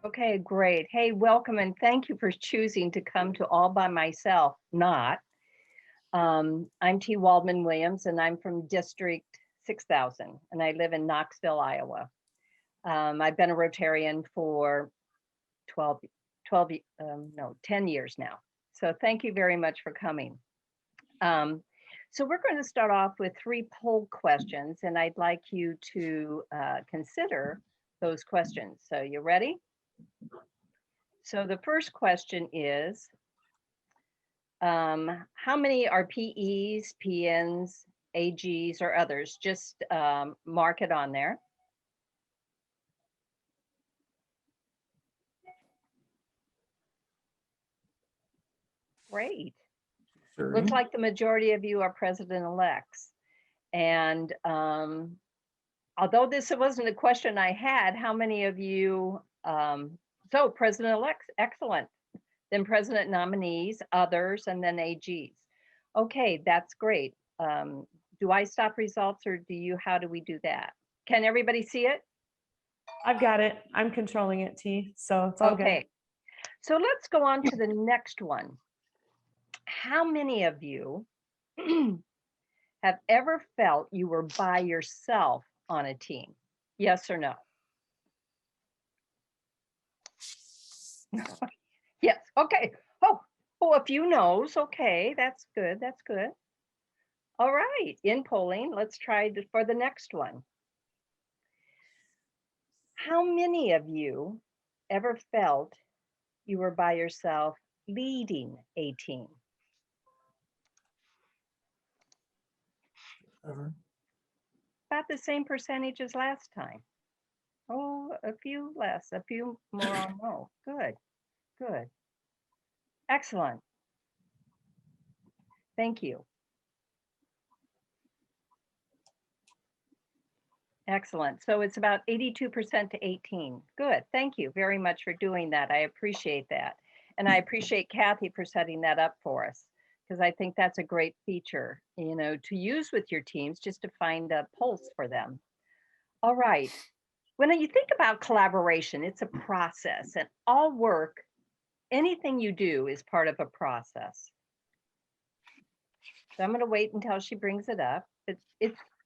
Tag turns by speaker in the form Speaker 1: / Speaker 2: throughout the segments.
Speaker 1: Okay, great. Hey, welcome and thank you for choosing to come to All by Myself. Not. I'm T. Waldmann-Williams and I'm from District 6000 and I live in Knoxville, Iowa. I've been a Rotarian for 12, 12, no, 10 years now. So thank you very much for coming. So we're going to start off with 3 poll questions and I'd like you to consider those questions. So you ready? So the first question is, how many are PEs, PNs, AGs, or others? Just mark it on there. Great. Looks like the majority of you are president-elects. And although this wasn't a question I had, how many of you, so president-elects, excellent. Then president nominees, others, and then AGs. Okay, that's great. Do I stop results or how do we do that? Can everybody see it?
Speaker 2: I've got it. I'm controlling it, T, so it's all
Speaker 1: okay.
Speaker 2: good.
Speaker 1: So let's go on to the next one. How many of you have ever felt you were by yourself on a team? Yes or no? Yes, okay. Oh, a few no's. Okay, that's good, that's good. All right, in polling, let's try for the next one. How many of you ever felt you were by yourself leading a team? About the same percentage as last time. Oh, a few less, a few more on no. Good, good. Excellent. Thank you. Excellent. So it's about 82% to 18. Good. Thank you very much for doing that. I appreciate that. And I appreciate Kathy for setting that up for us, because I think that's a great feature, to use with your teams just to find a pulse for them. All right. When you think about collaboration, it's a process, and all work, anything you do is part of a process. So I'm going to wait until she brings it up.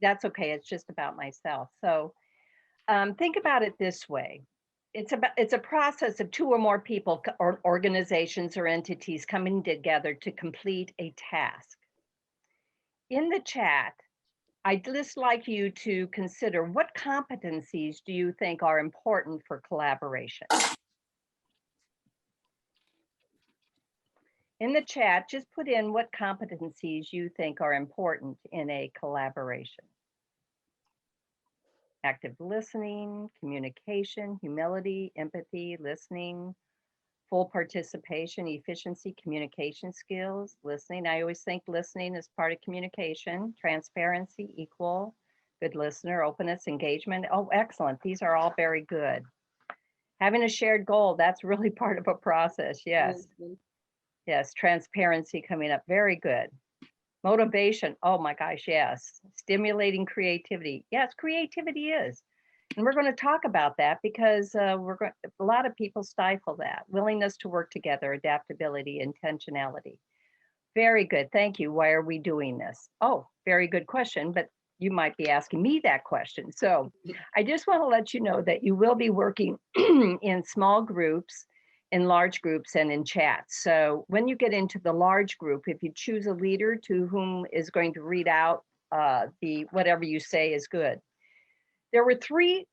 Speaker 1: That's okay. It's just about myself. So think about it this way. It's a process of 2 or more people or organizations or entities coming together to complete a task. In the chat, I'd just like you to consider what competencies do you think are important for collaboration? In the chat, just put in what competencies you think are important in a collaboration. Active listening, communication, humility, empathy, listening, full participation, efficiency, communication skills, listening. I always think listening is part of communication, transparency, equal, good listener, openness, engagement. Oh, excellent. These are all very good. Having a shared goal, that's really part of a process. Yes. Yes, transparency coming up. Very good. Motivation. Oh my gosh, yes. Stimulating creativity. Yes, creativity is. And we're going to talk about that because a lot of people stifle that. Willingness to work together, adaptability, intentionality. Very good. Thank you. Why are we doing this? Oh, very good question, but you might be asking me that question. So I just want to let you know that you will be working in small groups, in large groups, and in chats. So when you get into the large group, if you choose a leader to whom is going to read out whatever you say is good. There were 3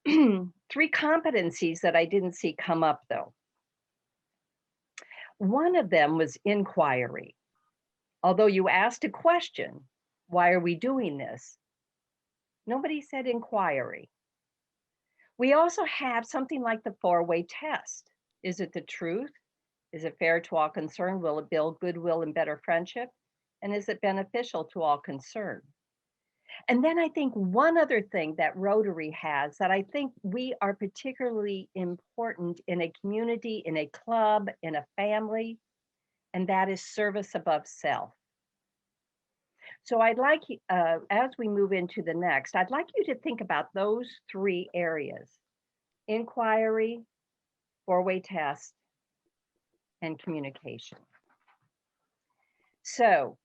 Speaker 1: competencies that I didn't see come up though. One of them was inquiry. Although you asked a question, why are we doing this? Nobody said inquiry. We also have something like the 4-way test. Is it the truth? Is it fair to all concerned? Will it build goodwill and better friendship? And is it beneficial to all concerned? And then I think one other thing that Rotary has that I think we are particularly important in a community, in a club, in a family, and that is service above self. So I'd like, as we move into the next, I'd like you to think about those 3 areas: inquiry, four-way test, and communication. So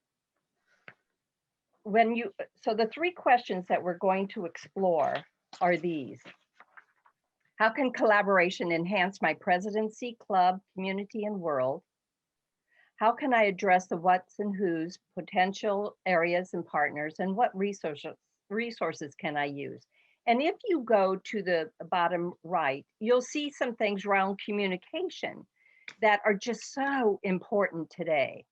Speaker 1: the three questions that we're going to explore are these. How can collaboration enhance my presidency, club, community, and world? How can I address the what's and who's, potential areas and partners, and what resources can I use? And if you go to the bottom right, you'll see some things around communication that are just so important today.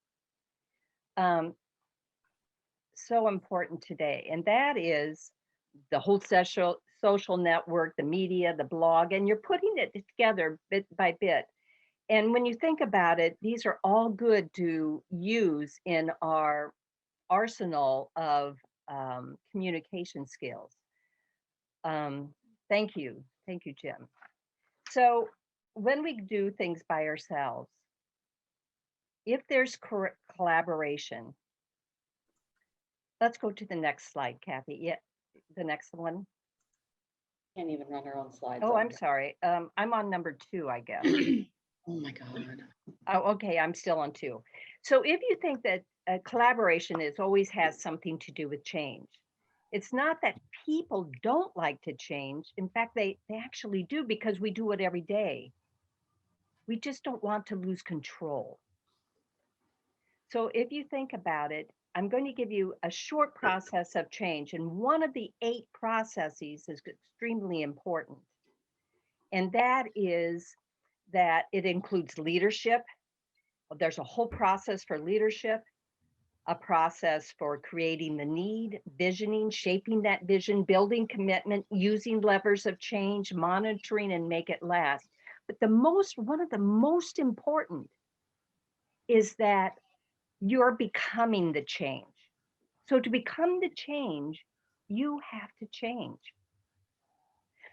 Speaker 1: So important today. And that is the whole social network, the media, the blog, and you're putting it together bit by bit. And when you think about it, these are all good to use in our arsenal of communication skills. Thank you. Thank you, Jim. So when we do things by ourselves, if there's collaboration, let's go to the next slide, Kathy. Yeah, the next one.
Speaker 3: Can't even run our own slides.
Speaker 1: Oh, I'm sorry. I'm on number 2, I guess.
Speaker 3: Oh my God.
Speaker 1: Oh, okay, I'm still on 2. So if you think that collaboration always has something to do with change, it's not that people don't like to change. In fact, they actually do, because we do it every day. We just don't want to lose control. So if you think about it, I'm going to give you a short process of change. And one of the 8 processes is extremely important. And that is that it includes leadership. There's a whole process for leadership, a process for creating the need, visioning, shaping that vision, building commitment, using levers of change, monitoring, and make it last. But one of the most important is that you're becoming the change. So to become the change, you have to change.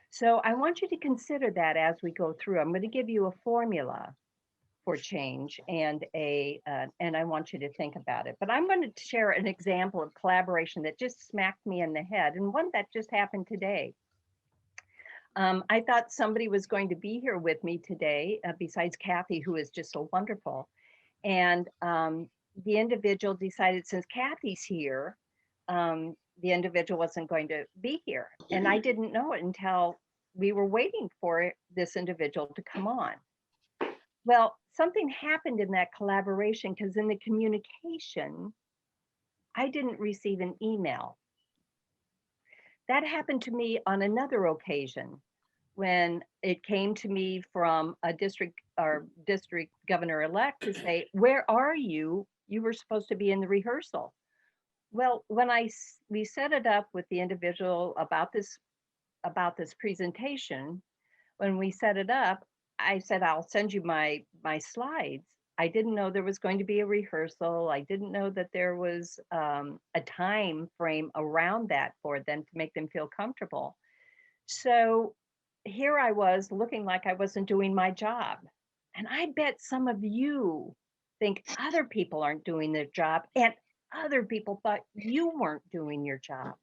Speaker 1: So I want you to consider that as we go through. I'm going to give you a formula for change and I want you to think about it. But I'm going to share an example of collaboration that just smacked me in the head, and one that just happened today. I thought somebody was going to be here with me today, besides Kathy, who is just so wonderful. And the individual decided, since Kathy's here, the individual wasn't going to be here. And I didn't know it until we were waiting for this individual to come on. Well, something happened in that collaboration, because in the communication, I didn't receive an email. That happened to me on another occasion when it came to me from a district governor-elect to say, where are you? You were supposed to be in the rehearsal. Well, when we set it up with the individual about this presentation, when we set it up, I said, I'll send you my slides. I didn't know there was going to be a rehearsal. I didn't know that there was a time frame around that for them to make them feel comfortable. So here I was looking like I wasn't doing my job. And I bet some of you think other people aren't doing their job, and other people thought you weren't doing your job.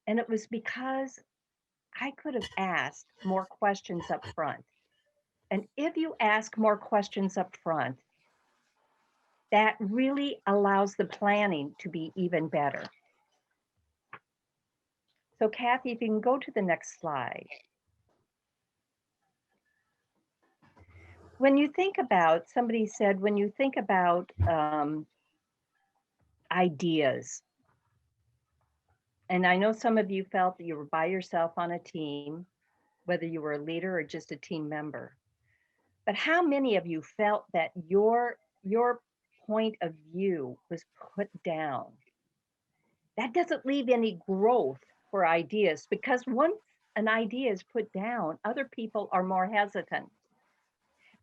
Speaker 1: And it was because I could have asked more questions up front. And if you ask more questions up front, that really allows the planning to be even better. So Kathy, if you can go to the next slide. When you think about, somebody said, when you think about ideas, and I know some of you felt that you were by yourself on a team, whether you were a leader or just a team member. But how many of you felt that your point of view was put down? That doesn't leave any growth for ideas, because once an idea is put down, other people are more hesitant.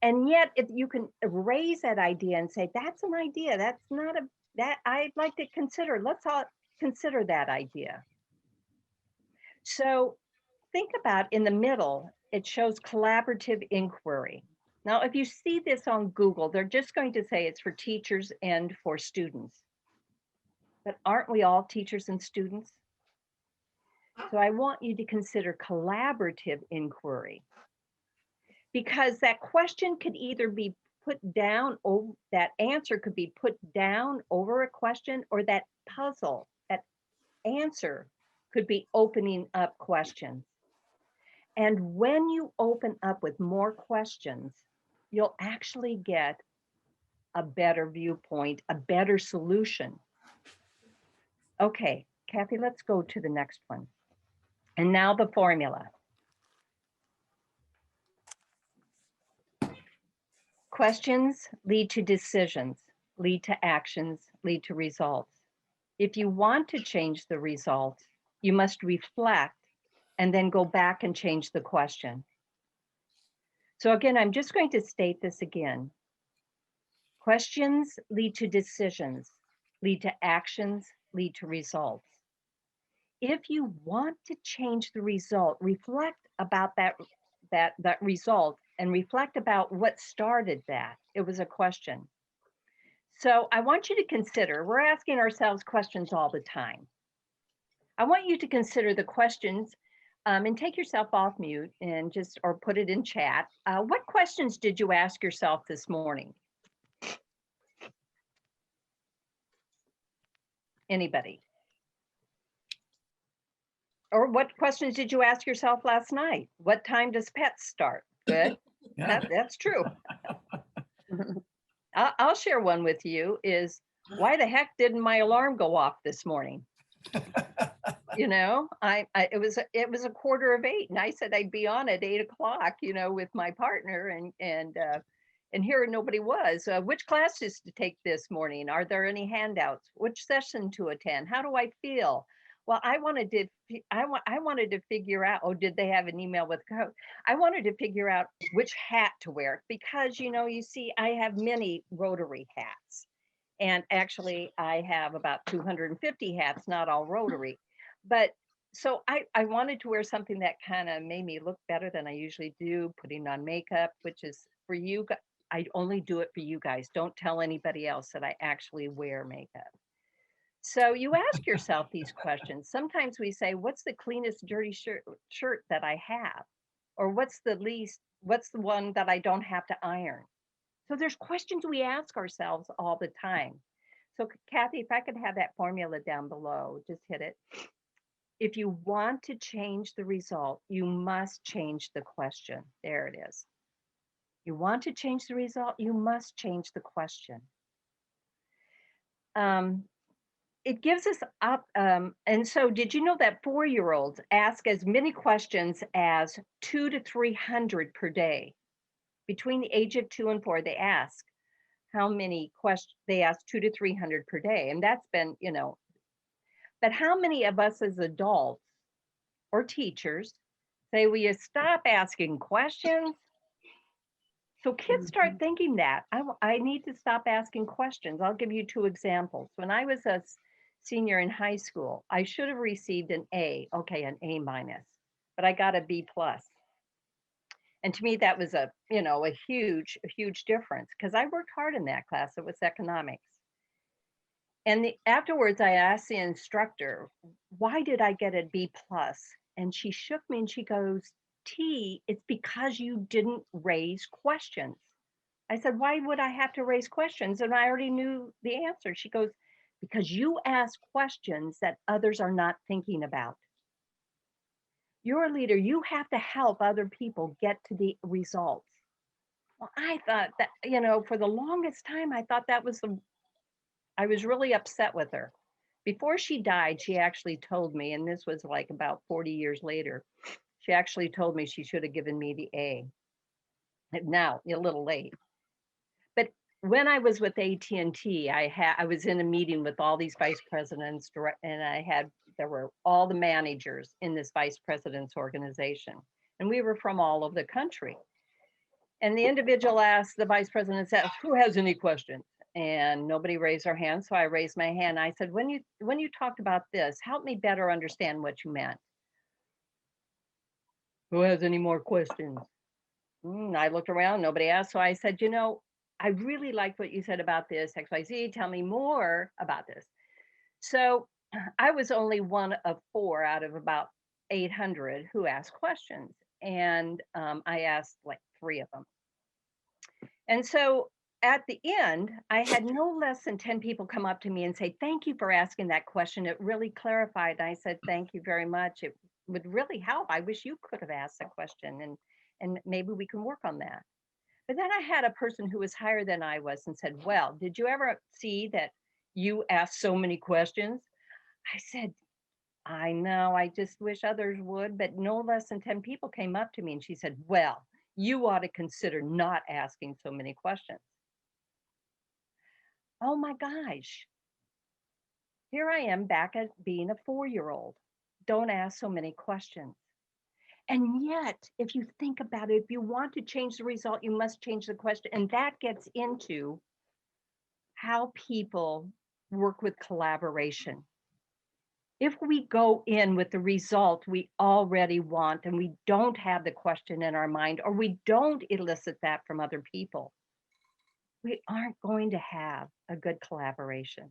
Speaker 1: And yet, if you can raise that idea and say, that's an idea, that's not that I'd like to consider, let's all consider that idea. So think about, in the middle, it shows collaborative inquiry. Now, if you see this on Google, they're just going to say it's for teachers and for students. But aren't we all teachers and students? So I want you to consider collaborative inquiry. because that question could either be put down, over that answer could be put down over a question, or that puzzle, that answer could be opening up questions. And when you open up with more questions, you'll actually get a better viewpoint, a better solution. Okay, Kathy, let's go to the next one. And now the formula. Questions lead to decisions, lead to actions, lead to results. If you want to change the result, you must reflect and then go back and change the question. So again, I'm just going to state this again. Questions lead to decisions, lead to actions, lead to results. If you want to change the result, reflect about that result and reflect about what started that. It was a question. So I want you to consider, we're asking ourselves questions all the time. I want you to consider the questions and take yourself off mute and just, or put it in chat. What questions did you ask yourself this morning? Anybody? Or what questions did you ask yourself last night? What time does pets start? Good. That's true. I'll share one with you is, why the heck didn't my alarm go off this morning? You know, it was a 7:45 and I said I'd be on at 8 o'clock, you know, with my partner, and here nobody was. Which classes to take this morning? Are there any handouts? Which session to attend? How do I feel? Well, I wanted to figure out, oh, did they have an email with code? I wanted to figure out which hat to wear because, you know, you see, I have many Rotary hats. And actually, I have about 250 hats, not all Rotary. But so I wanted to wear something that kind of made me look better than I usually do, putting on makeup, which is for you. I only do it for you guys. Don't tell anybody else that I actually wear makeup. So you ask yourself these questions. Sometimes we say, what's the cleanest dirty shirt that I have? Or what's the one that I don't have to iron? So there's questions we ask ourselves all the time. So Kathy, if I could have that formula down below, just hit it. If you want to change the result, you must change the question. There it is. You want to change the result, you must change the question. It gives us up, and so did you know that 4-year-olds ask as many questions as 200 to 300 per day? Between the age of 2 and 4, they ask how many questions, they ask 200 to 300 per day. And that's been, you know, but how many of us as adults or teachers say, will you stop asking questions? So kids start thinking that I need to stop asking questions. I'll give you 2 examples. When I was a senior in high school, I should have received an A, okay, an A minus, but I got a B plus. And to me, that was a huge difference because I worked hard in that class. It was economics. And afterwards, I asked the instructor, why did I get a B plus? And she shook me and she goes, T, it's because you didn't raise questions. I said, why would I have to raise questions? And I already knew the answer. She goes, because you ask questions that others are not thinking about. You're a leader, you have to help other people get to the results. Well, I thought that, you know, for the longest time, I thought that was I was really upset with her. Before she died, she actually told me, and this was like about 40 years later, she actually told me she should have given me the A. Now, a little late. But when I was with AT&T, I was in a meeting with all these vice presidents, and there were all the managers in this vice president's organization. And we were from all over the country. And the individual asked, the vice president said, who has any questions? And nobody raised their hand. So I raised my hand. I said, when you talked about this, help me better understand what you meant. Who has any more questions? I looked around, nobody asked. So I said, you know, I really liked what you said about this, XYZ, tell me more about this. So I was only one of 4 out of about 800 who asked questions. And I asked like 3 of them. And so at the end, I had no less than 10 people come up to me and say, thank you for asking that question. It really clarified. And I said, thank you very much. It would really help. I wish you could have asked the question, and maybe we can work on that. But then I had a person who was higher than I was and said, well, did you ever see that you asked so many questions? I said, I know, I just wish others would, but no less than 10 people came up to me and she said, well, you ought to consider not asking so many questions. Oh my gosh. Here I am back at being a 4-year-old. Don't ask so many questions. And yet, if you think about it, if you want to change the result, you must change the question. And that gets into how people work with collaboration. If we go in with the result we already want and we don't have the question in our mind, or we don't elicit that from other people, we aren't going to have a good collaboration.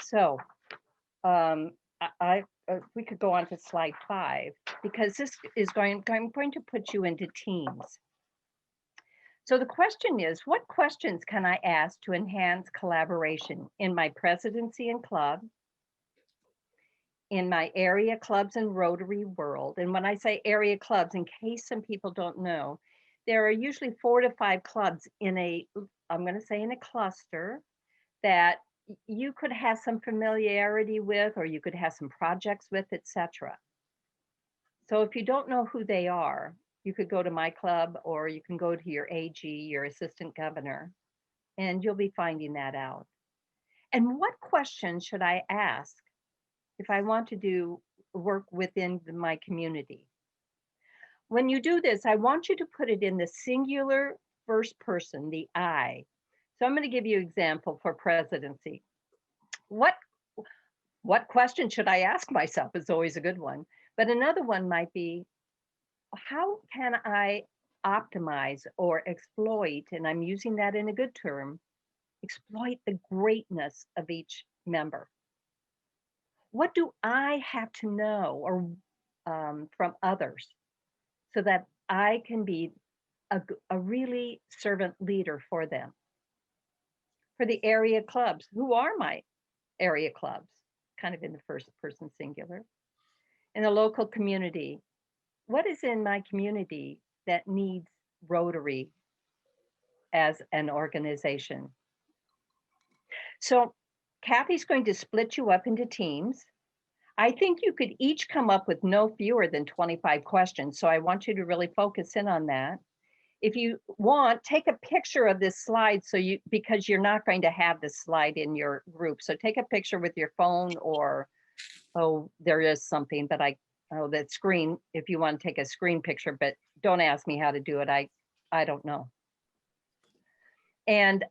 Speaker 1: So we could go on to slide 5, because this is I'm going to put you into teams. So the question is, what questions can I ask to enhance collaboration in my presidency and club, in my area clubs and Rotary world? And when I say area clubs, in case some people don't know, there are usually 4 to 5 clubs in I'm going to say in a cluster that you could have some familiarity with, or you could have some projects with, etc. So if you don't know who they are, you could go to my club, or you can go to your AG, your assistant governor, and you'll be finding that out. And what questions should I ask if I want to do work within my community? When you do this, I want you to put it in the singular first person, the I. So I'm going to give you an example for presidency. What question should I ask myself is always a good one. But another one might be, how can I optimize or exploit, and I'm using that in a good term, exploit the greatness of each member? What do I have to know or from others so that I can be a really servant leader for them? For the area clubs, who are my area clubs? Kind of in the first person singular. In the local community, what is in my community that needs Rotary as an organization? So Kathy's going to split you up into teams. I think you could each come up with no fewer than 25 questions. So I want you to really focus in on that. If you want, take a picture of this slide because you're not going to have this slide in your group. So take a picture with your phone, or, oh, there is something that that screen, if you want to take a screen picture, but don't ask me how to do it. I don't know. And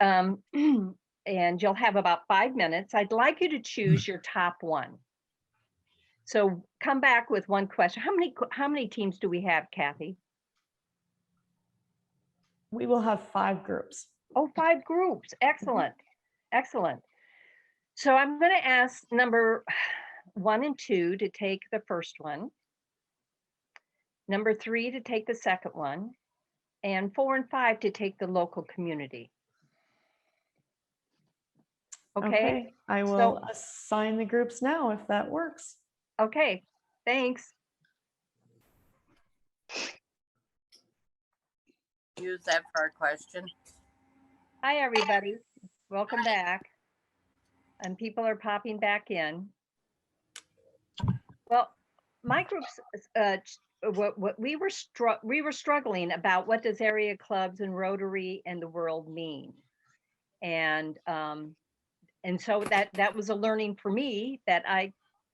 Speaker 1: and you'll have about 5 minutes. I'd like you to choose your top one. So come back with one question. How many teams do we have, Kathy?
Speaker 2: We will have 5 groups.
Speaker 1: Oh, 5 groups. Excellent. Excellent. So I'm going to ask number 1 and 2 to take the first one, number 3 to take the second one, and 4 and 5 to take the local community. Okay.
Speaker 2: I will assign the groups now if that works.
Speaker 1: Okay, thanks.
Speaker 4: Use that for our question.
Speaker 1: Hi, everybody. Welcome back. And people are popping back in. Well, my group's, what we were struggling about, what does area clubs and Rotary and the world mean? And so that was a learning for me, that I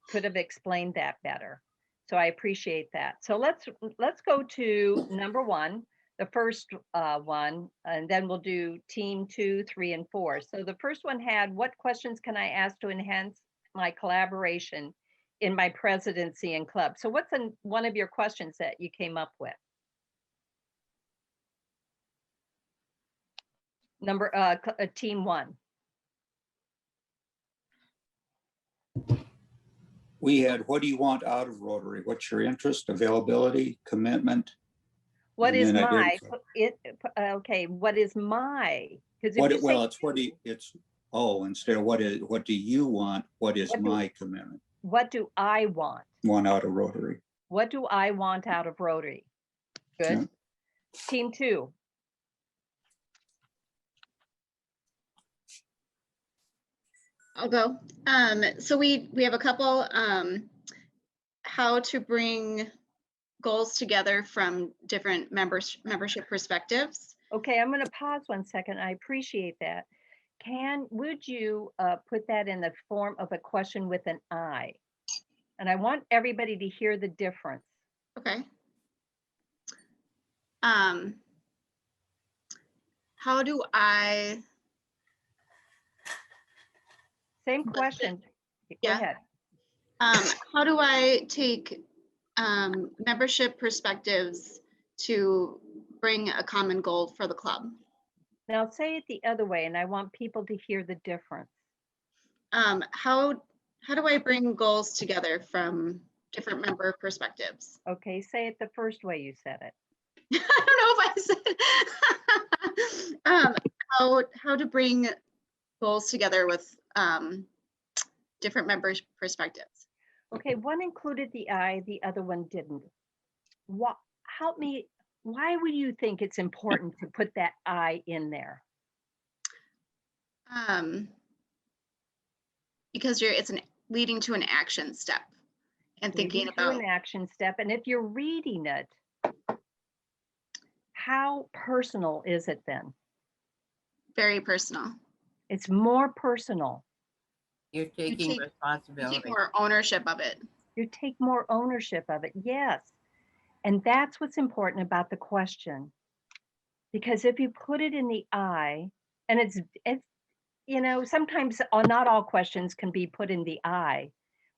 Speaker 1: could have explained that better. So I appreciate that. So let's go to number 1, the first one, and then we'll do team 2, 3, and 4. So the first one had, what questions can I ask to enhance my collaboration in my presidency and club? So what's one of your questions that you came up with? Team 1.
Speaker 5: We had, what do you want out of Rotary? What's your interest, availability, commitment?
Speaker 1: What
Speaker 5: And
Speaker 1: is
Speaker 5: then I
Speaker 1: my,
Speaker 5: didn't.
Speaker 1: okay, what is my? Because if
Speaker 5: What,
Speaker 1: you say,
Speaker 5: well, it's what do you, it's, oh, instead of what do you want? What is
Speaker 1: What do-
Speaker 5: my commitment?
Speaker 1: what do I want?
Speaker 5: One out of Rotary.
Speaker 1: What do I want out of Rotary?
Speaker 5: Yeah.
Speaker 1: Good. Team 2.
Speaker 6: I'll go. So we have a couple, how to bring goals together from different membership perspectives.
Speaker 1: Okay, I'm going to pause 1 second. I appreciate that. Would you put that in the form of a question with an I? And I want everybody to hear the difference.
Speaker 6: Okay. How do I,
Speaker 1: Same question. Go
Speaker 6: Yeah.
Speaker 1: ahead.
Speaker 6: how do I take membership perspectives to bring a common goal for the club?
Speaker 1: Now say it the other way, and I want people to hear the difference.
Speaker 6: How do I bring goals together from different member perspectives?
Speaker 1: Okay, say it the first way you said it.
Speaker 6: I don't know if I said how to bring goals together with different members' perspectives.
Speaker 1: Okay, one included the I, the other one didn't. What? Help me. Why would you think it's important to put that I in there?
Speaker 6: Because it's leading to an action step and thinking
Speaker 1: Leading to
Speaker 6: about
Speaker 1: an action step, and if you're reading it, how personal is it then?
Speaker 6: very personal.
Speaker 1: It's more personal.
Speaker 4: You're taking
Speaker 6: take- You
Speaker 4: responsibility.
Speaker 6: take more ownership of it.
Speaker 1: You take more ownership of it. Yes. And that's what's important about the question. Because if you put it in the I, and it's sometimes not all questions can be put in the I,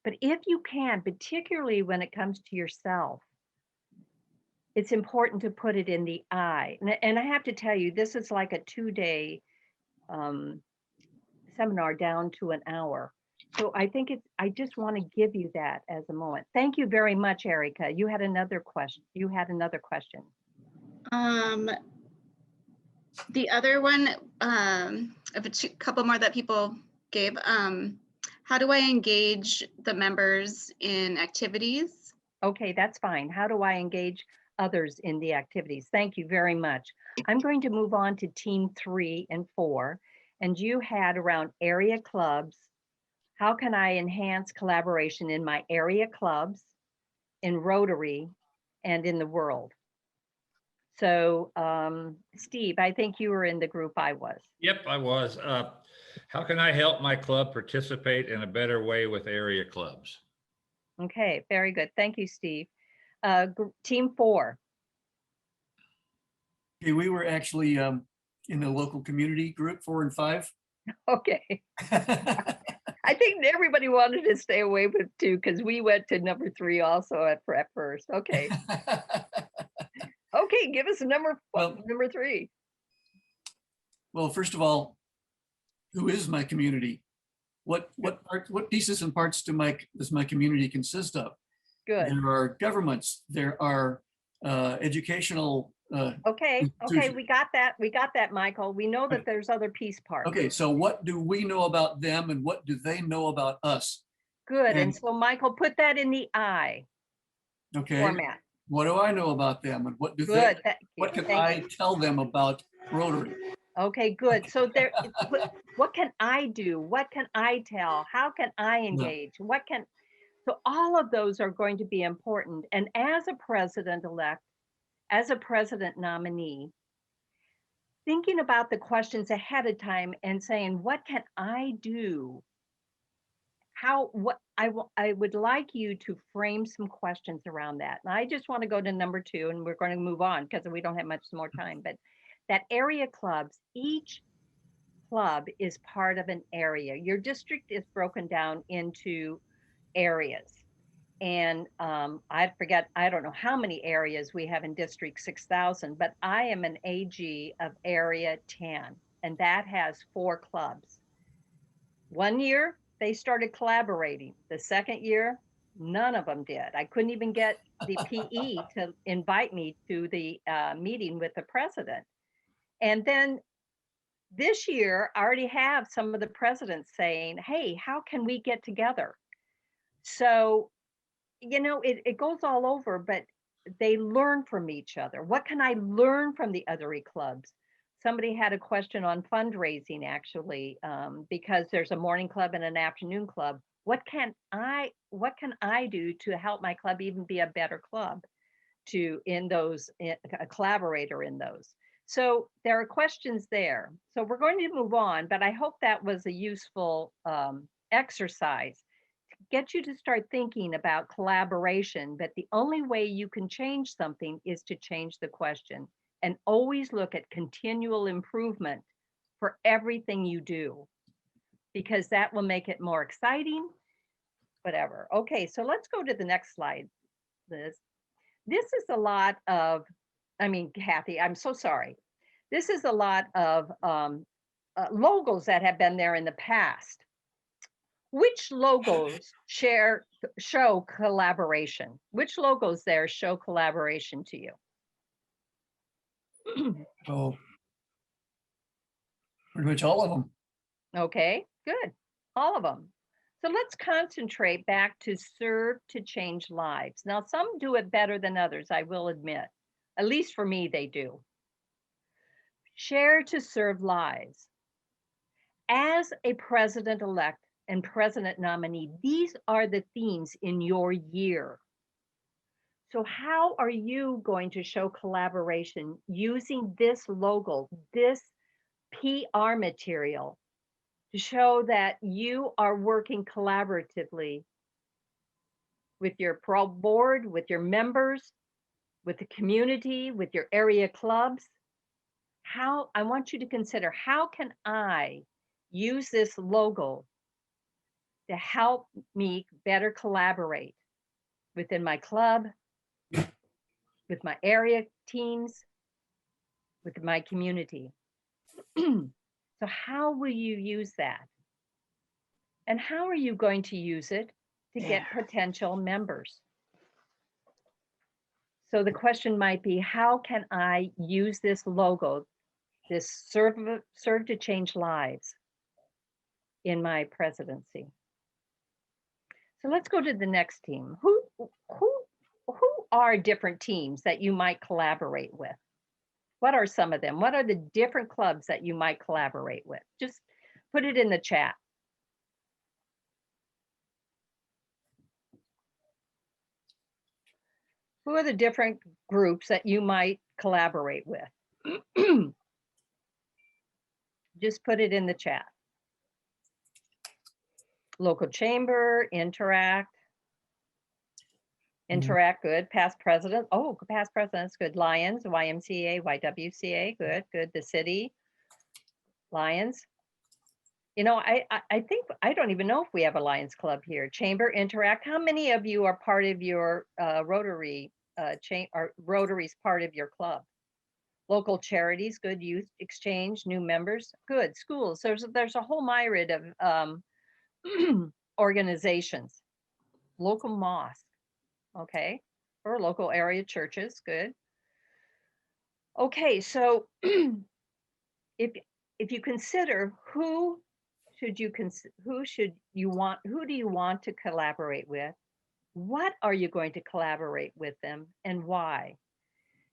Speaker 1: but if you can, particularly when it comes to yourself, it's important to put it in the I. And I have to tell you, this is like a 2-day seminar down to an hour. So I think I just want to give you that as a moment. Thank you very much, Erica. You had another question.
Speaker 6: The other one, of a couple more that people gave, how do I engage the members in activities?
Speaker 1: Okay, that's fine. How do I engage others in the activities? Thank you very much. I'm going to move on to team 3 and 4. And you had around area clubs. How can I enhance collaboration in my area clubs, in Rotary, and in the world? So Steve, I think you were in the group I was.
Speaker 7: Yep, I was. How can I help my club participate in a better way with area clubs?
Speaker 1: Okay, very good. Thank you, Steve. Team 4.
Speaker 8: Okay, we were actually in the local community group 4 and 5.
Speaker 1: Okay. I think everybody wanted to stay away with 2 because we went to number 3 also at first. Okay. Okay, give us a number 3.
Speaker 8: Well, first of all, who is my community? What pieces and parts does my community consist of?
Speaker 1: Good.
Speaker 8: There are governments. There are educational.
Speaker 1: Okay,
Speaker 8: institutions.
Speaker 1: we got that, Michael. We know that there's other piece parts.
Speaker 8: Okay, so what do we know about them and what do they know about us?
Speaker 1: Good, and
Speaker 8: And-
Speaker 1: so Michael, put that in the I
Speaker 8: Okay,
Speaker 1: format.
Speaker 8: what do I know about them and what do they?
Speaker 1: Good.
Speaker 8: What can
Speaker 1: Thank
Speaker 8: I
Speaker 1: you.
Speaker 8: tell them about Rotary?
Speaker 1: Okay, good. So what can I do? What can I tell? How can I engage? So all of those are going to be important. And as a president-elect, as a president nominee, thinking about the questions ahead of time and saying, what can I do? I would like you to frame some questions around that. And I just want to go to number 2 and we're going to move on because we don't have much more time, but that area clubs, each club is part of an area. Your district is broken down into areas. And I don't know how many areas we have in District 6000, but I am an AG of Area 10, and that has 4 clubs. 1 year, they started collaborating. The second year, None of them did. I couldn't even get the PE to invite me to the meeting with the president. And then this year, I already have some of the presidents saying, hey, how can we get together? So, you know, it goes all over, but they learn from each other. What can I learn from the other clubs? Somebody had a question on fundraising, actually, because there's a morning club and an afternoon club. What can I do to help my club even be a better club, a collaborator in those? So there are questions there. So we're going to move on, but I hope that was a useful exercise to get you to start thinking about collaboration. But the only way you can change something is to change the question, and always look at continual improvement for everything you do, because that will make it more exciting, whatever. Okay, so let's go to the next slide, Liz. This is a lot of, Kathy, I'm so sorry. This is a lot of logos that have been there in the past. Which logos show collaboration? Which logos there show collaboration to you?
Speaker 8: Oh, pretty much all of them.
Speaker 1: Okay, good. All of them. So let's concentrate back to serve to change lives. Now, some do it better than others, I will admit. At least for me, they do. Share to serve lives. As a president-elect and president nominee, these are the themes in your year. So how are you going to show collaboration using this logo, this PR material, to show that you are working collaboratively with your pro board, with your members, with the community, with your area clubs? I want you to consider, how can I use this logo to help me better collaborate within my club, with my area teams, with my community? So how will you use that? And how are you going to use it to get potential members? So the question might be, how can I use this logo, this serve to change lives, in my presidency? So let's go to the next team. Who are different teams that you might collaborate with? What are some of them? What are the different clubs that you might collaborate with? Just put it in the chat. Who are the different groups that you might collaborate with? Just put it in the chat. Local chamber, interact, good. Past president, past presidents, good. Lions, YMCA, YWCA, good. The city, Lions. You know, I think, I don't even know if we have a Lions Club here. Chamber, interact. How many of you are part of your Rotary, Rotary's part of your club? Local charities, good. Youth exchange, new members, good. Schools, there's a whole myriad of organizations. Local mosque, okay, or local area churches, good. Okay, so if you consider who do you want to collaborate with? What are you going to collaborate with them, and why?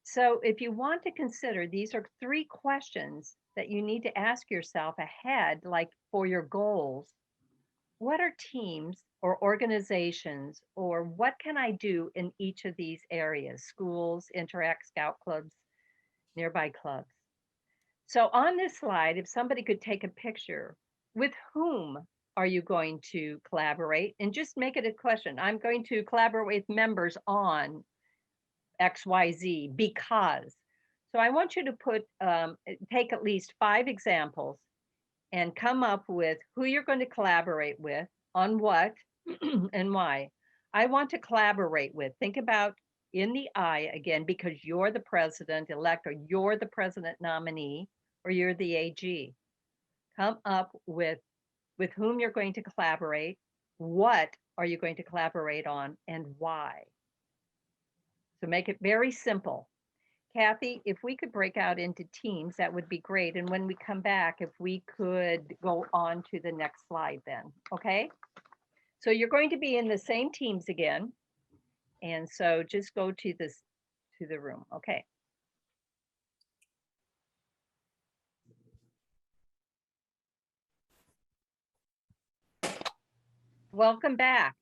Speaker 1: So if you want to consider, these are 3 questions that you need to ask yourself ahead, like for your goals. What are teams or organizations, or what can I do in each of these areas? Schools, interact, scout clubs, nearby clubs. So on this slide, if somebody could take a picture, with whom are you going to collaborate? And just make it a question. I'm going to collaborate with members on XYZ because. So I want you to take at least 5 examples and come up with who you're going to collaborate with, on what, and why. I want to collaborate with. Think about in the I again, because you're the president-elect, or you're the president nominee, or you're the AG. Come up with whom you're going to collaborate. What are you going to collaborate on and why? So make it very simple. Kathy, if we could break out into teams, that would be great. And when we come back, if we could go on to the next slide then, okay? So you're going to be in the same teams again. And so just go to the room, okay? Welcome back.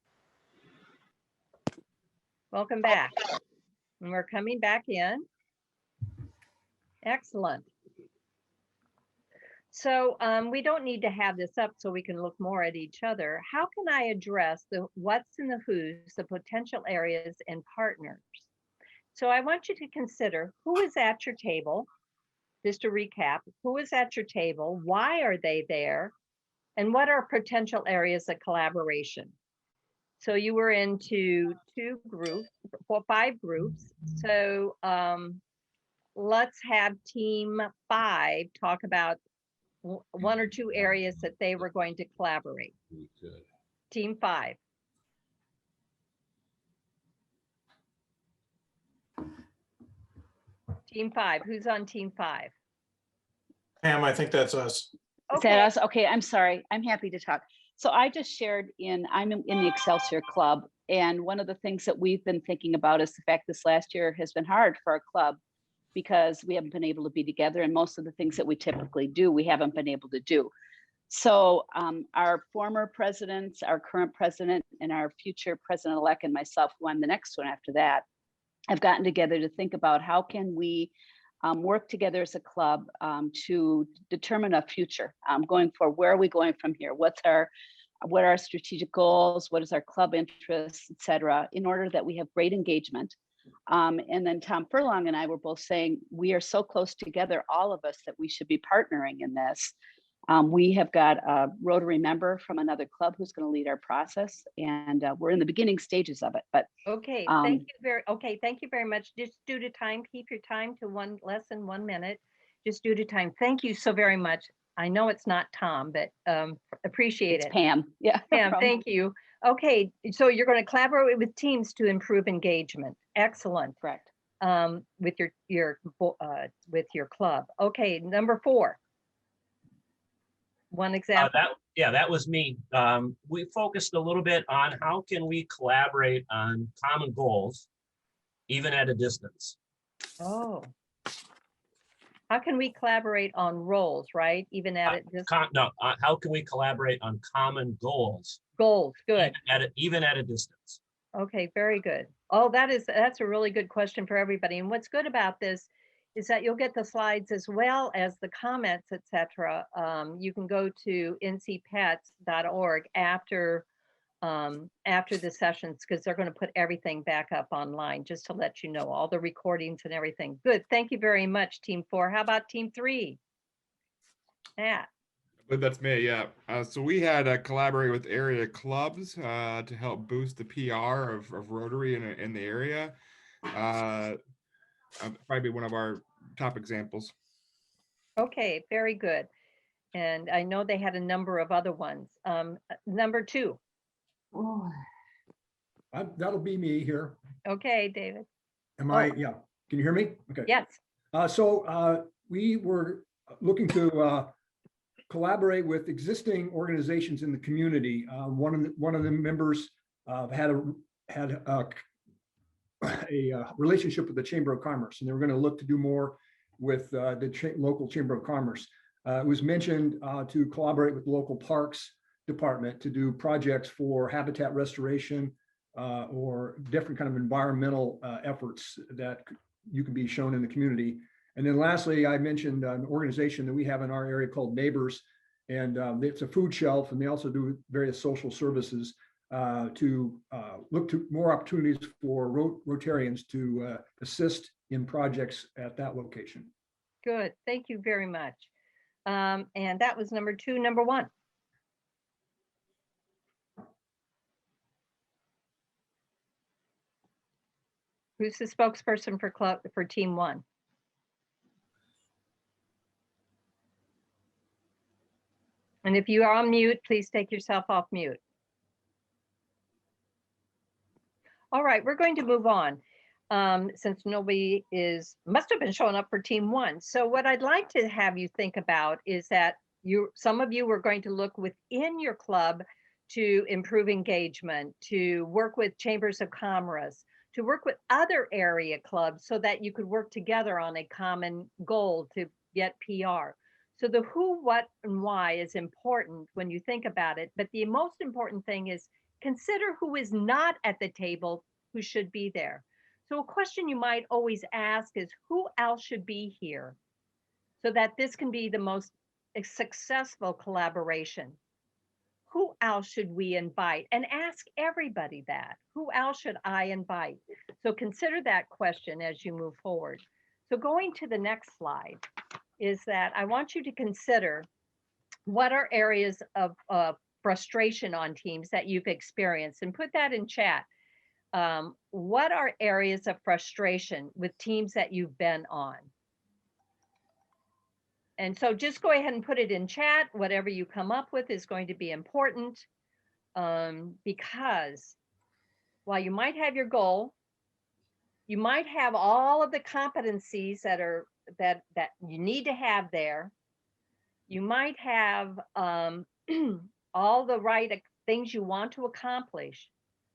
Speaker 1: Welcome back. And we're coming back in. Excellent. So we don't need to have this up so we can look more at each other. How can I address the what's and the who's, the potential areas and partners? So I want you to consider who is at your table. Just to recap, who is at your table? Why are they there? And what are potential areas of collaboration? So you were into 5 groups. So let's have team 5 talk about 1 or 2 areas that they were going to collaborate. Team 5. Team 5, who's on team 5?
Speaker 9: Pam, I think that's us.
Speaker 10: Is that us? Okay, I'm sorry. I'm happy to talk. So I just shared I'm in the Excelsior Club. And one of the things that we've been thinking about is the fact this last year has been hard for our club because we haven't been able to be together. And most of the things that we typically do, we haven't been able to do. So our former presidents, our current president, and our future president-elect and myself, who I'm the next one after that, have gotten together to think about how can we work together as a club to determine a future going forward. Where are we going from here? What are our strategic goals? What is our club interests, et cetera, in order that we have great engagement. And then Tom Furlong and I were both saying, we are so close together, all of us, that we should be partnering in this. We have got a Rotary member from another club who's going to lead our process, and we're in the beginning stages of it. But
Speaker 1: okay, thank you very much. Just due to time, keep your time to less than 1 minute. Just due to time. Thank you so very much. I know it's not Tom, but appreciate it.
Speaker 10: Pam. Yeah.
Speaker 1: Pam, thank you. Okay, so you're going to collaborate with teams to improve engagement. Excellent.
Speaker 10: Correct.
Speaker 1: With your club. Okay, number 4. One example.
Speaker 11: That was me. We focused a little bit on how can we collaborate on common goals, even at a distance.
Speaker 1: Oh. How can we collaborate on roles, right? Even at a distance?
Speaker 11: How can we collaborate on common goals?
Speaker 1: Goals, good.
Speaker 11: Even at a distance.
Speaker 1: Okay, very good. Oh, that's a really good question for everybody. And what's good about this is that you'll get the slides as well as the comments, etc. You can go to ncpets.org after the sessions, because they're going to put everything back up online, just to let you know, all the recordings and everything. Good. Thank you very much, Team 4. How about Team 3? Matt.
Speaker 12: I believe that's me, yeah. So we had collaborated with area clubs to help boost the PR of Rotary in the area. Probably one of our top examples.
Speaker 1: Okay, very good. And I know they had a number of other ones. Number 2.
Speaker 13: That'll be me here.
Speaker 1: Okay, David.
Speaker 13: Yeah. Can you hear me? Okay.
Speaker 1: Yes.
Speaker 13: So we were looking to collaborate with existing organizations in the community. One of the members had a relationship with the Chamber of Commerce, and they were going to look to do more with the local Chamber of Commerce. It was mentioned to collaborate with the local parks department to do projects for habitat restoration or different kind of environmental efforts that you can be shown in the community. And then lastly, I mentioned an organization that we have in our area called Neighbors, and it's a food shelf, and they also do various social services to look to more opportunities for Rotarians to assist in projects at that location.
Speaker 1: Good. Thank you very much. And that was number 2. Number 1. Who's the spokesperson for Team 1? And if you are on mute, please take yourself off mute. All right, we're going to move on. Since nobody must have been showing up for team one. So what I'd like to have you think about is that some of you were going to look within your club to improve engagement, to work with chambers of commerce, to work with other area clubs so that you could work together on a common goal to get PR. So the who, what, and why is important when you think about it. But the most important thing is consider who is not at the table who should be there. So a question you might always ask is who else should be here so that this can be the most successful collaboration? Who else should we invite? And ask everybody that. Who else should I invite? So consider that question as you move forward. So going to the next slide is that I want you to consider what are areas of frustration on teams that you've experienced, and put that in chat. What are areas of frustration with teams that you've been on? And so just go ahead and put it in chat. Whatever you come up with is going to be important, because while you might have your goal, you might have all of the competencies that you need to have there. You might have all the right things you want to accomplish,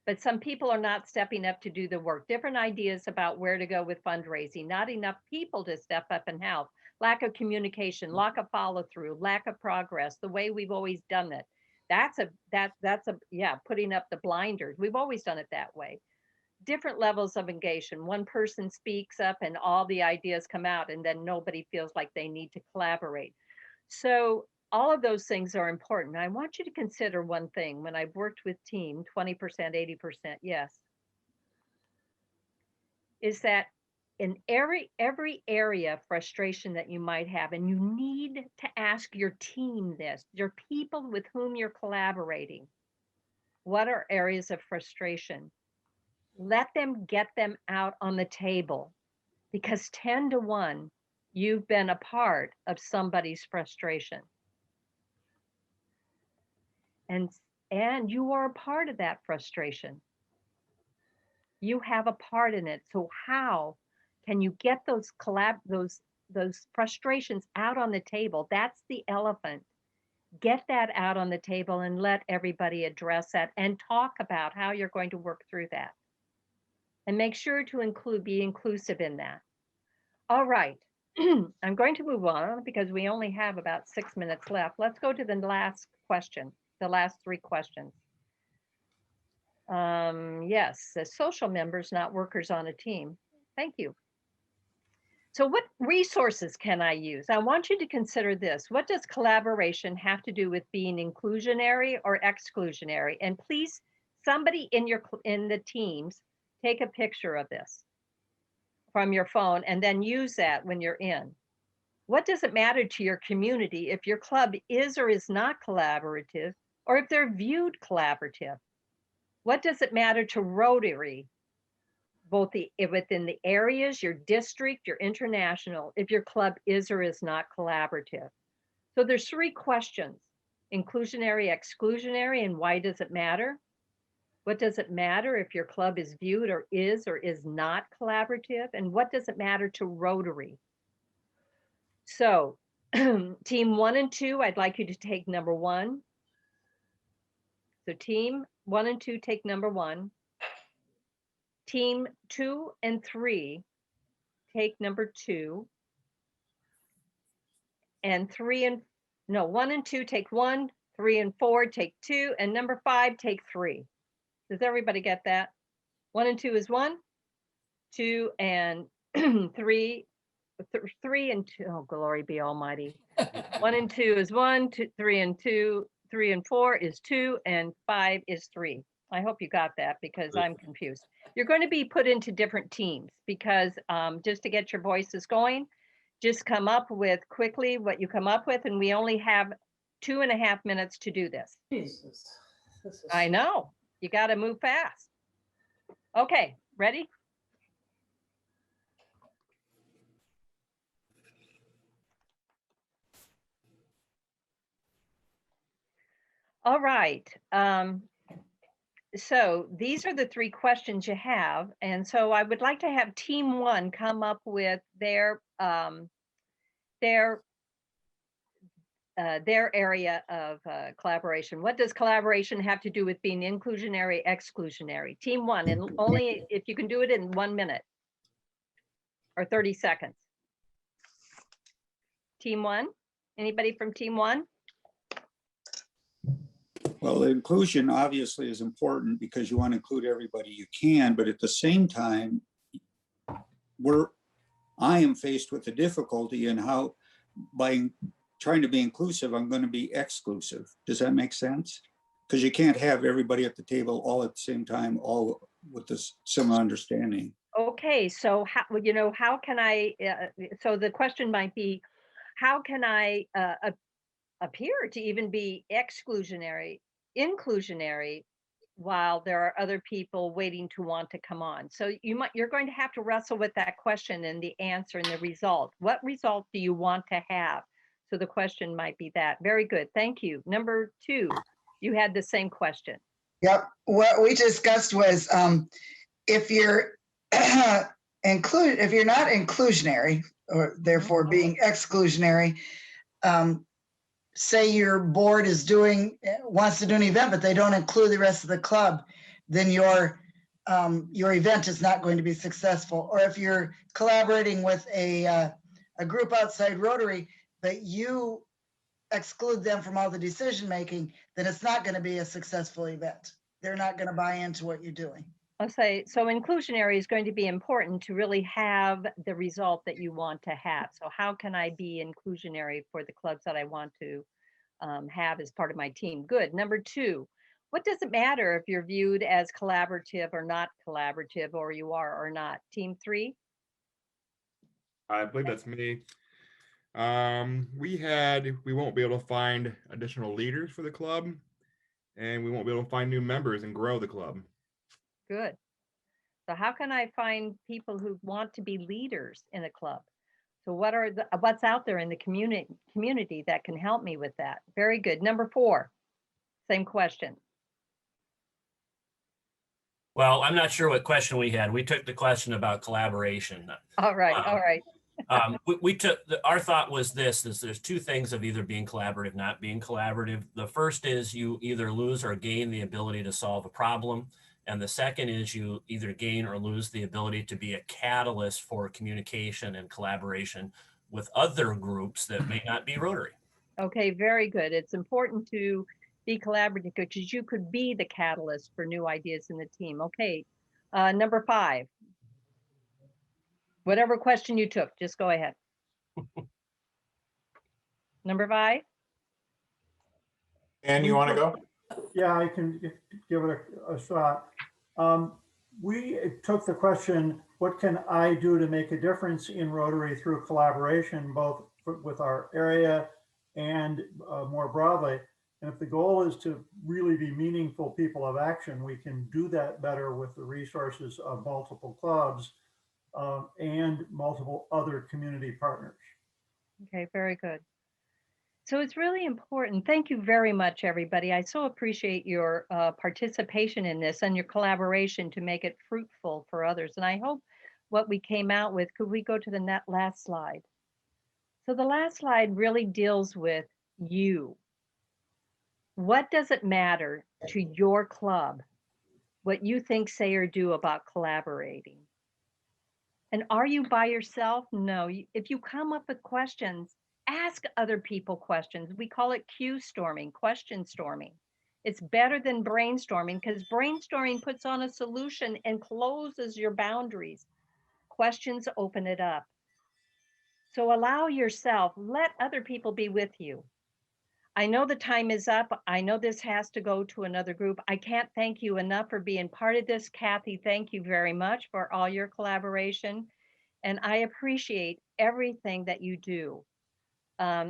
Speaker 1: but some people are not stepping up to do the work. Different ideas about where to go with fundraising, not enough people to step up and help, lack of communication, lack of follow through, lack of progress, the way we've always done it. That's putting up the blinders. We've always done it that way. Different levels of engagement. One person speaks up and all the ideas come out, and then nobody feels like they need to collaborate. So all of those things are important. I want you to consider one thing. When I've worked with team, 20%, 80%, yes, is that in every area of frustration that you might have, and you need to ask your team this, your people with whom you're collaborating, what are areas of frustration? Let them get them out on the table, because 10 to 1, you've been a part of somebody's frustration. And you are a part of that frustration. You have a part in it. So how can you get those frustrations out on the table? That's the elephant. Get that out on the table and let everybody address that and talk about how you're going to work through that. And make sure to be inclusive in that. All right. I'm going to move on because we only have about 6 minutes left. Let's go to the last question, the last 3 questions. Yes, the social members, not workers on a team. Thank you. So what resources can I use? I want you to consider this. What does collaboration have to do with being inclusionary or exclusionary? And please, somebody in the teams, take a picture of this from your phone and then use that when you're in. What does it matter to your community if your club is or is not collaborative, or if they're viewed collaborative? What does it matter to Rotary, both within the areas, your district, your international, if your club is or is not collaborative? So there's 3 questions: inclusionary, exclusionary, and why does it matter? What does it matter if your club is viewed or is not collaborative? And what does it matter to Rotary? So team 1 and 2, I'd like you to take number 1. So team 1 and 2, take number 1. Team 2 and 3, take number 2. And 1 and 2, take 1. 3 and 4, take 2. And number 5, take 3. Does everybody get that? 1 and 2 is 1, 2 and 3. 3 and 2, oh, glory be almighty. 1 and 2 is 1, 2, 3 and 2, 3 and 4 is 2, and 5 is 3. I hope you got that because I'm confused. You're going to be put into different teams because just to get your voices going, just come up with quickly what you come up with, and we only have 2.5 minutes to do this.
Speaker 2: Jesus.
Speaker 1: I know, you got to move fast. Okay, ready? All right. so these are the three questions you have. And so I would like to have team one come up with their area of collaboration. What does collaboration have to do with being inclusionary, exclusionary? Team one, and only if you can do it in 1 minute or 30 seconds. Team one, anybody from team one?
Speaker 5: Well, inclusion obviously is important because you want to include everybody you can, but at the same time, I am faced with the difficulty in how, by trying to be inclusive, I'm going to be exclusive. Does that make sense? Because you can't have everybody at the table all at the same time, all with this similar understanding.
Speaker 1: Okay, so how, you know, how can I, so the question might be, how can I appear to even be exclusionary, inclusionary, while there are other people waiting to want to come on? So you're going to have to wrestle with that question and the answer and the result. What result do you want to have? So the question might be that. Very good, thank you. Number two, you had the same question.
Speaker 14: Yep, what we discussed was if you're if you're not inclusionary, or therefore being exclusionary, say your board is wants to do an event, but they don't include the rest of the club, then your event is not going to be successful. Or if you're collaborating with a group outside Rotary, but you exclude them from all the decision making, then it's not going to be a successful event. They're not going to buy into what you're doing.
Speaker 1: I'll say, so inclusionary is going to be important to really have the result that you want to have. So how can I be inclusionary for the clubs that I want to have as part of my team? Good. Number two, what does it matter if you're viewed as collaborative or not collaborative, or you are or not? Team three?
Speaker 12: I believe that's me. We won't be able to find additional leaders for the club, and we won't be able to find new members and grow the club.
Speaker 1: Good. So how can I find people who want to be leaders in a club? So what's out there in the community that can help me with that? Very good. Number four, same question.
Speaker 11: Well, I'm not sure what question we had. We took the question about collaboration.
Speaker 1: All right, all right.
Speaker 11: We took, our thought was this, is there's two things of either being collaborative, not being collaborative. The first is you either lose or gain the ability to solve a problem. And the second is you either gain or lose the ability to be a catalyst for communication and collaboration with other groups that may not be Rotary.
Speaker 1: Okay, very good. It's important to be collaborative because you could be the catalyst for new ideas in the team. Okay, number five. Whatever question you took, just go ahead. Number five.
Speaker 9: And you want to go?
Speaker 15: Yeah, I can give it a shot. We took the question, what can I do to make a difference in Rotary through collaboration, both with our area and more broadly? And if the goal is to really be meaningful people of action, we can do that better with the resources of multiple clubs and multiple other community partners.
Speaker 1: Okay, very good. So it's really important. Thank you very much, everybody. I so appreciate your participation in this and your collaboration to make it fruitful for others. And I hope what we came out with, could we go to the last slide? So the last slide really deals with you. What does it matter to your club, what you think, say, or do about collaborating? And are you by yourself? No. If you come up with questions, ask other people questions. We call it Q storming, question storming. It's better than brainstorming because brainstorming puts on a solution and closes your boundaries. Questions open it up. So allow yourself, let other people be with you. I know the time is up. I know this has to go to another group. I can't thank you enough for being part of this. Kathy, thank you very much for all your collaboration. And I appreciate everything that you do.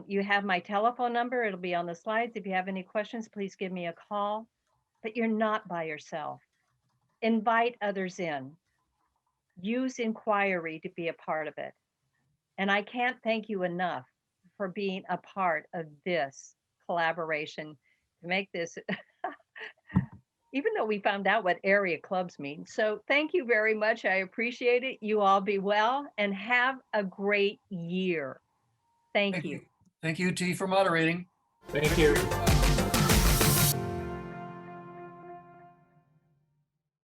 Speaker 1: You have my telephone number. It'll be on the slides. If you have any questions, please give me a call. But you're not by yourself. Invite others in. Use inquiry to be a part of it. And I can't thank you enough for being a part of this collaboration to make this even though we found out what area clubs mean. So thank you very much. I appreciate it. You all be well and have a great year. Thank you.
Speaker 8: Thank you, T, for moderating.
Speaker 9: Thank you.